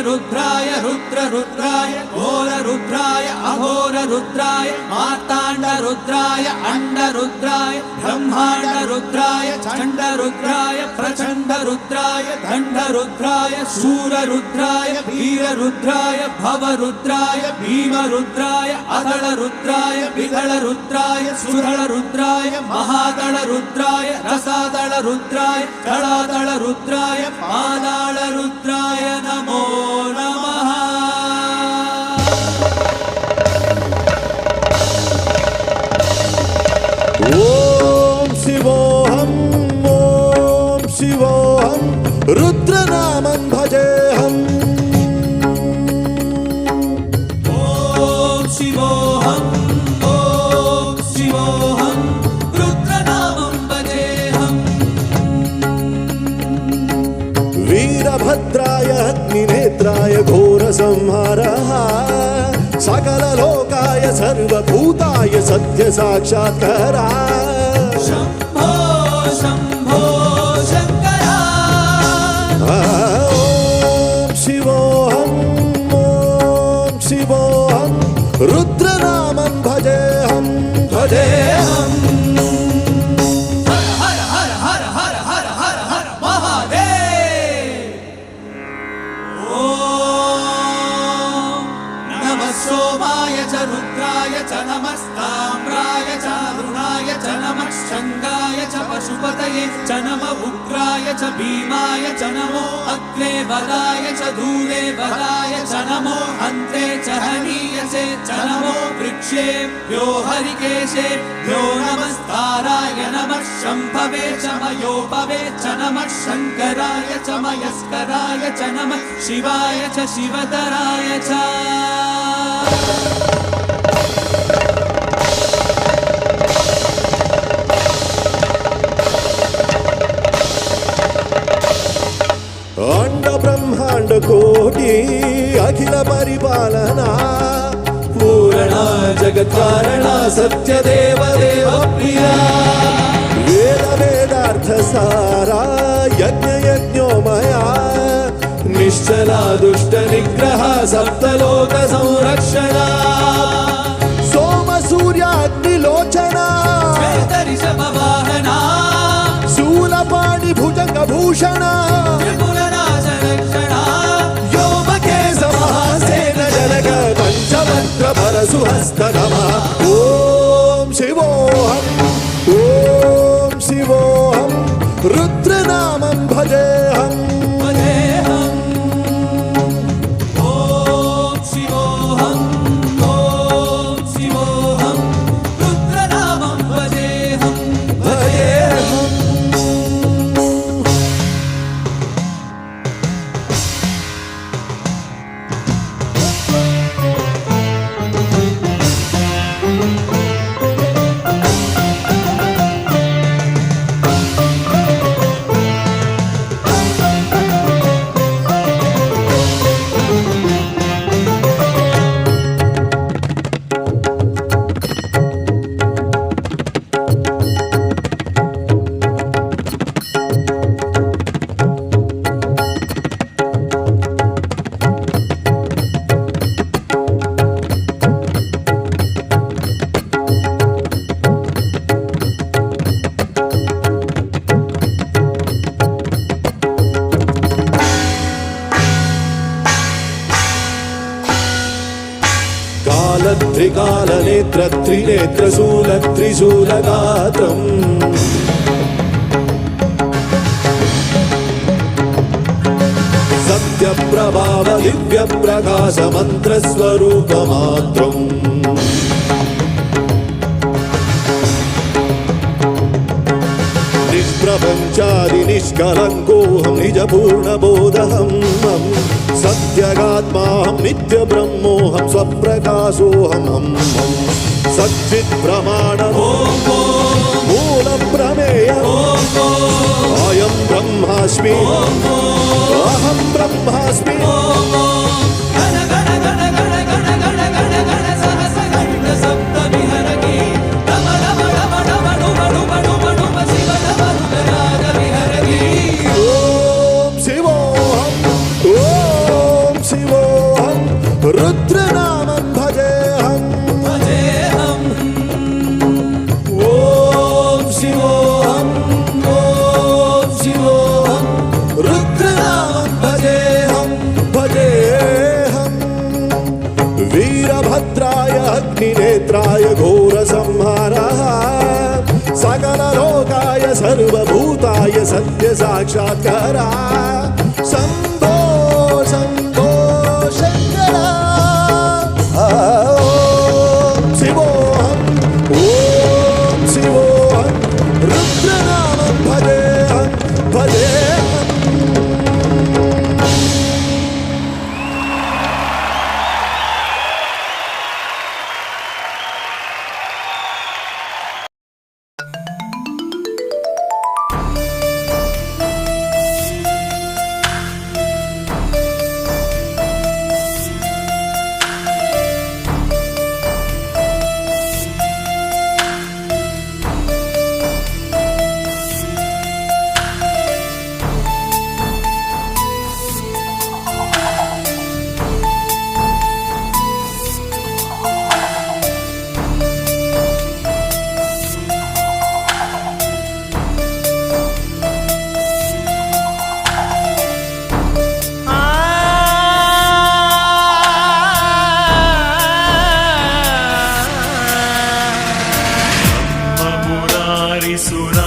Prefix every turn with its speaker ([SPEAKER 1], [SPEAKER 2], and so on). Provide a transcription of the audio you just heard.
[SPEAKER 1] रुद्राय रुद्र रुद्राय घोर रुद्राय अघोर रुद्राय मार्तांड रुद्राय अंड रुद्राय ब्रह्मांड रुद्राय चंड रुद्राय प्रचंड रुद्राय दंड रुद्राय शूर रुद्राय वीर रुद्राय भव रुद्राय भीम रुद्राय अदल रुद्राय विदल रुद्राय सुदल रुद्राय महादल रुद्राय रसादल रुद्राय दलादल रुद्राय पादाल रुद्राय नमो नमः।
[SPEAKER 2] ओम शिवोहम रुद्रनामं भजेहम।
[SPEAKER 1] ओम शिवोहम रुद्रनामं भजेहम।
[SPEAKER 2] वीरभद्राय अग्निनेत्राय घोरसंहारः सकललोकाय सर्वभूताय सत्य साक्षात्कारा।
[SPEAKER 1] शंभो शंभो शंकरा।
[SPEAKER 2] ओम शिवोहम रुद्रनामं भजेहम भजेहम।
[SPEAKER 1] हर हर हर हर हर हर हर महादेव। ओम नमः सोमाय च रुद्राय च नमस्ताम्राय च अरुणाय च नमः शंगाय च पशुपतये च नमः उग्राय च भीमाय च नमो अग्रे वदाय च दूरे वदाय च नमो अन्ते च हनीयसे च नमो वृक्षेभ्यो हरिकेशेभ्यो नमस्ताराय नमः शम्भवे च मयोपवे च नमः शङ्कराय च मयस्कराय च नमः शिवाय च शिवतराय च।
[SPEAKER 2] अंड ब्रह्मांड कोटि अखिल परिपालना पूर्णा जगत् कारणा सत्य देव देव प्रिया। वेद वेदार्थ सारा यज्ञ यज्ञोमया निश्चला दुष्ट निग्रह सप्तलोक संरक्षणा। सोम सूर्याग्निलोचना
[SPEAKER 1] ऋषभवाहना
[SPEAKER 2] शूलपाणि भुजंग भूषणा
[SPEAKER 1] त्रिपुरनाशरक्षणा
[SPEAKER 2] व्योमकेश महासेन जनक पंचवक्त्र परशुहस्त नमः। ओम शिवोहम रुद्रनामं भजेहम
[SPEAKER 1] भजेहम। ओम शिवोहम रुद्रनामं भजेहम
[SPEAKER 2] भजेहम। त्रिकालनेत्र त्रिनेत्रशूल त्रिशूलगात्रम् सत्यप्रभाव दिव्यप्रकाश मन्त्रस्वरूपमात्रम् निष्प्रपञ्चादि निष्कलङ्कोऽहं निजपूर्णबोधहं सत्यगात्माहं नित्यब्रह्मोऽहं स्वप्रकाशोऽहं सच्चित् प्रमाणम् मूलं प्रमेयम् अयं ब्रह्मास्मि अहं ब्रह्मास्मि। नेत्राय घोरसंहारः सकललोकाय सर्वभूताय सत्यसाक्षात्कारः शम्भो शम्भो शङ्कर ॐ शिवोऽहम् ॐ शिवोऽहम् रुद्रनामं भजेऽहं भजेऽहम्
[SPEAKER 3] సురా